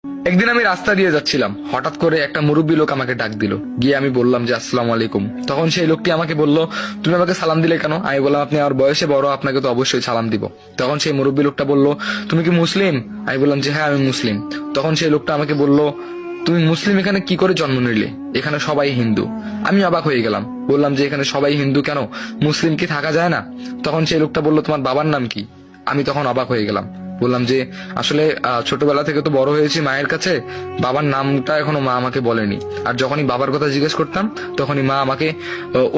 একদিন আমি রাস্তা দিয়ে যাচ্ছিলাম, হঠাৎ করে একটা মুরব্বী লোক আমাকে ডাক দিল। গিয়ে আমি বললাম যে আসসালামু আলাইকুম। তখন সেই লোকটি আমাকে বলল, তুমি আমাকে সালাম দিলে কেন? আমি বললাম, আপনি আমার বয়সে বড়, আপনাকে তো অবশ্যই সালাম দিব। তখন সেই মুরব্বী লোকটা বলল, তুমি কি মুসলিম? আমি বললাম যে হ্যাঁ আমি মুসলিম। তখন সেই লোকটা আমাকে বলল, তুমি মুসলিম এখানে কি করে জন্ম নিলে? এখানে সবাই হিন্দু। আমি অবাক হয়ে গেলাম, বললাম যে এখানে সবাই হিন্দু কেন, মুসলিম কি থাকা যায় না? তখন সেই লোকটা বলল, তোমার বাবার নাম কি? আমি তখন অবাক হয়ে গেলাম, বললাম যে আসলে ছোটবেলা থেকে তো বড় হয়েছি মায়ের কাছে, বাবার নামটা এখনো মা আমাকে বলেনি। আর যখনই বাবার কথা জিজ্ঞেস করতাম তখনই মা আমাকে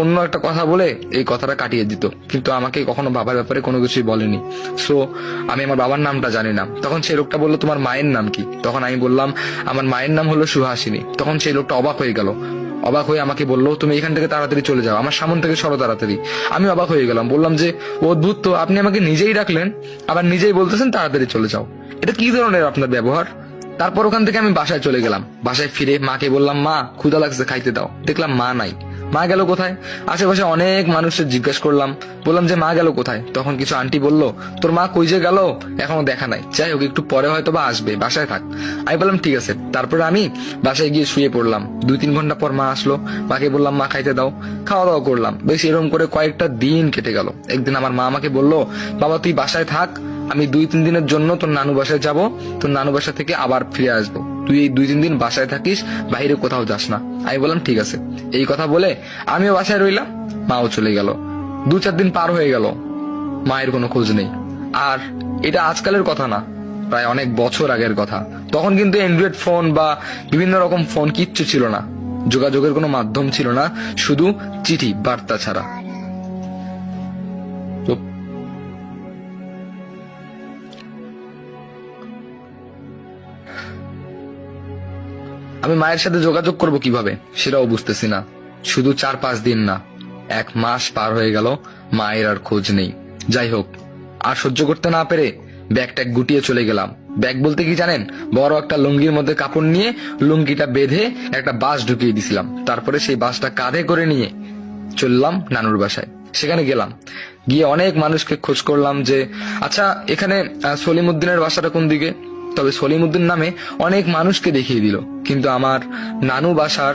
অন্য একটা কথা বলে এই কথাটা কাটিয়ে দিত, কিন্তু আমাকে কখনো বাবার ব্যাপারে কোনো কিছুই বলেনি। সো আমি আমার বাবার নামটা জানি না। তখন সেই লোকটা বললো, তোমার মায়ের নাম কি? তখন আমি বললাম, আমার মায়ের নাম হলো সুহাসিনী। তখন সেই লোকটা অবাক হয়ে গেল, অবাক হয়ে আমাকে বললো, তুমি এখান থেকে তাড়াতাড়ি চলে যাও, আমার সামনে থেকে সরো তাড়াতাড়ি। আমি অবাক হয়ে গেলাম, বললাম যে অদ্ভুত তো, আপনি আমাকে নিজেই ডাকলেন আবার নিজেই বলতেছেন তাড়াতাড়ি চলে যাও, এটা কি ধরনের আপনার ব্যবহার? তারপর ওখান থেকে আমি বাসায় চলে গেলাম। বাসায় ফিরে মাকে বললাম, মা ক্ষুধা লাগছে, খাইতে দাও। দেখলাম মা নাই। মা গেল কোথায়? আশেপাশে অনেক মানুষের জিজ্ঞেস করলাম, বললাম যে মা গেল কোথায়? তখন কিছু আন্টি বলল, তোর মা কই যে গেল, এখনো দেখা নাই, যাই হোক একটু পরে হয়তো বা আসবে, বাসায় থাক। আমি বললাম ঠিক আছে। তারপরে আমি বাসায় গিয়ে শুয়ে পড়লাম। 2-3 ঘন্টা পর মা আসলো। মাকে বললাম, মা খাইতে দাও। খাওয়া দাওয়া করলাম। বেশ এরকম করে কয়েকটা দিন কেটে গেল। একদিন আমার মা আমাকে বলল, বাবা তুই বাসায় থাক, আমি 2-3 দিনের জন্য তোর নানু বাসায় যাব, তোর নানু বাসা থেকে আবার ফিরে আসবো, তুই এই 2-3 দিন বাসায় থাকিস, বাইরে কোথাও যাস না। আমি বললাম ঠিক আছে। এই কথা বলে আমিও বাসায় রইলাম, মাও চলে গেল। 2-4 দিন পার হয়ে গেল, মায়ের কোনো খোঁজ নেই। আর এটা আজকালের কথা না, প্রায় অনেক বছর আগের কথা। তখন কিন্তু অ্যান্ড্রয়েড ফোন বা বিভিন্ন রকম ফোন কিচ্ছু ছিল না, যোগাযোগের কোনো মাধ্যম ছিল না, শুধু চিঠি বার্তা ছাড়া। তো আমি মায়ের সাথে যোগাযোগ করব কিভাবে সেটাও বুঝতেছি না। শুধু 4-5 দিন না, 1 মাস পার হয়ে গেল, মায়ের আর খোঁজ নেই। যাই হোক, আর সহ্য করতে না পেরে ব্যাগ ট্যাগ গুটিয়ে চলে গেলাম। ব্যাগ বলতে কি জানেন, বড় একটা লুঙ্গির মধ্যে কাপড় নিয়ে লুঙ্গিটা বেঁধে একটা বাস ঢুকিয়ে দিছিলাম। তারপরে সেই বাসটা কাঁধে করে নিয়ে চললাম নানুর বাসায়। সেখানে গেলাম, গিয়ে অনেক মানুষকে খোঁজ করলাম যে আচ্ছা এখানে সলিমুদ্দিনের বাসাটা কোন দিকে। তবে সলিমুদ্দিন নামে অনেক মানুষকে দেখিয়ে দিল, কিন্তু আমার নানু বাসার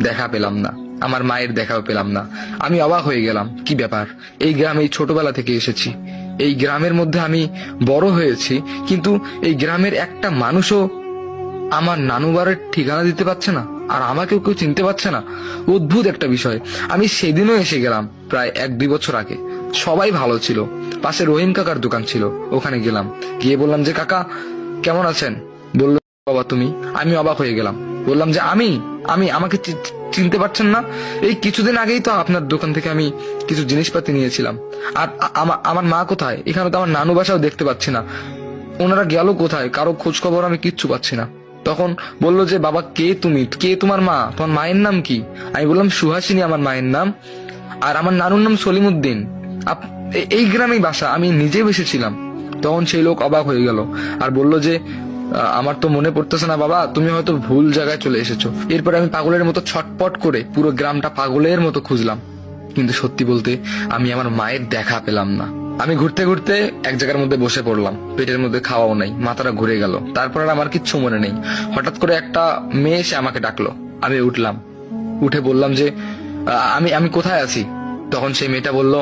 দেখা পেলাম না, আমার মায়ের দেখাও পেলাম না। আমি অবাক হয়ে গেলাম, কি ব্যাপার, এই গ্রামে ছোটবেলা থেকে এসেছি, এই গ্রামের মধ্যে আমি বড় হয়েছি, কিন্তু এই গ্রামের একটা মানুষও আমার নানু বাড়ির ঠিকানা দিতে পারছে না, আর আমাকেও কেউ চিনতে পারছে না। অদ্ভুত একটা বিষয়। আমি সেদিনও এসে গেলাম প্রায় 1-2 বছর আগে, সবাই ভালো ছিল। পাশে রহিম কাকার দোকান ছিল, ওখানে গেলাম, গিয়ে বললাম যে কাকা কেমন আছেন? বলল, বাবা তুমি? আমি অবাক হয়ে গেলাম, বললাম যে আমি আমি আমাকে চিনতে পারছেন না? এই কিছুদিন আগেই তো আপনার দোকান থেকে আমি কিছু জিনিসপাতি নিয়েছিলাম। আর আমার মা কোথায়? এখানে তো আমার নানু বাসাও দেখতে পাচ্ছি না, ওনারা গেল কোথায়? কারো খোঁজ খবর আমি কিচ্ছু পাচ্ছি না। তখন বললো যে বাবা কে তুমি, কে তোমার মা, তোমার মায়ের নাম কি? আমি বললাম সুহাসিনী আমার মায়ের নাম, আর আমার নানুর নাম সলিমুদ্দিন। এই গ্রামেই বাসা, আমি নিজে বসেছিলাম। তখন সেই লোক অবাক হয়ে গেল আর বলল যে আমার তো মনে পড়তেছে না বাবা, তুমি হয়তো ভুল জায়গায় চলে এসেছো। এরপরে আমি পাগলের মতো ছটপট করে পুরো গ্রামটা পাগলের মতো খুঁজলাম, কিন্তু সত্যি বলতে আমি আমার মায়ের দেখা পেলাম না। আমি ঘুরতে ঘুরতে এক জায়গার মধ্যে বসে পড়লাম, পেটের মধ্যে খাওয়াও নাই, মাথাটা ঘুরে গেল। তারপর আর আমার কিচ্ছু মনে নেই। হঠাৎ করে একটা মেয়ে এসে আমাকে ডাকলো, আমি উঠলাম, উঠে বললাম যে আমি আমি কোথায় আছি? তখন সেই মেয়েটা বলল,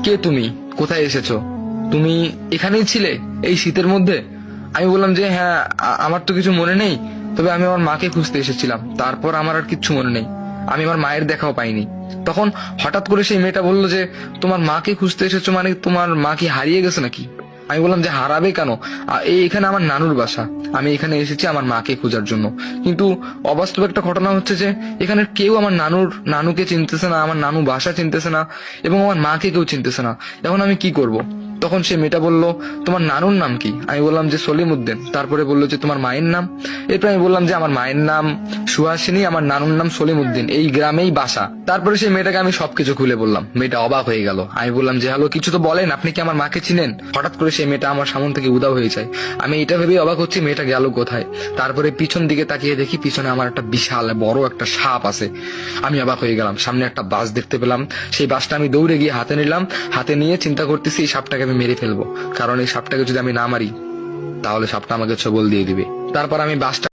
কে তুমি, কোথায় এসেছো, তুমি এখানেই ছিলে এই শীতের মধ্যে? আমি বললাম যে হ্যাঁ, আমার তো কিছু মনে নেই, তবে আমি আমার মাকে খুঁজতে এসেছিলাম, তারপর আমার আর কিচ্ছু মনে নেই, আমি আমার মায়ের দেখাও পাইনি। তখন হঠাৎ করে সেই মেয়েটা বললো যে তোমার মাকে খুঁজতে এসেছো মানে তোমার মা কি হারিয়ে গেছে নাকি? আমি বললাম যে হারাবে কেন, এখানে আমার নানুর বাসা, আমি এখানে এসেছি আমার মাকে খোঁজার জন্য। কিন্তু অবাস্তব একটা ঘটনা হচ্ছে যে এখানে কেউ আমার নানুকে চিনতেছে না, আমার নানু বাসা চিনতেছে না, এবং আমার মাকে কেউ চিনতেছে না। এখন আমি কি করব? তখন সে মেয়েটা বলল, তোমার নানুর নাম কি? আমি বললাম যে সলিমুদ্দিন। তারপরে বললো যে তোমার মায়ের নাম? এরপর আমি বললাম যে আমার মায়ের নাম সুহাসিনী, আমার নানুর নাম সলিমুদ্দিন, এই গ্রামেই বাসা। তারপরে সেই মেয়েটাকে আমি সবকিছু খুলে বললাম। মেয়েটা অবাক হয়ে গেল। আমি বললাম যে হ্যালো, কিছু তো বলেন, আপনি কি আমার মাকে চিনেন? হঠাৎ করে সেই মেয়েটা আমার সামনে থেকে উধাও হয়ে যায়। আমি এটা ভেবেই অবাক হচ্ছি মেয়েটা গেল কোথায়। তারপরে পিছন দিকে তাকিয়ে দেখি পিছনে আমার একটা বিশাল বড় একটা সাপ আছে। আমি অবাক হয়ে গেলাম, সামনে একটা বাস দেখতে পেলাম। সেই বাসটা আমি দৌড়ে গিয়ে হাতে নিলাম, হাতে নিয়ে চিন্তা করতেছি এই সাপটাকে আমি মেরে ফেলবো, কারণ এই সাপটাকে যদি আমি না মারি তাহলে সাপটা আমাকে ছবল দিয়ে দিবে। তারপর আমি বাসটা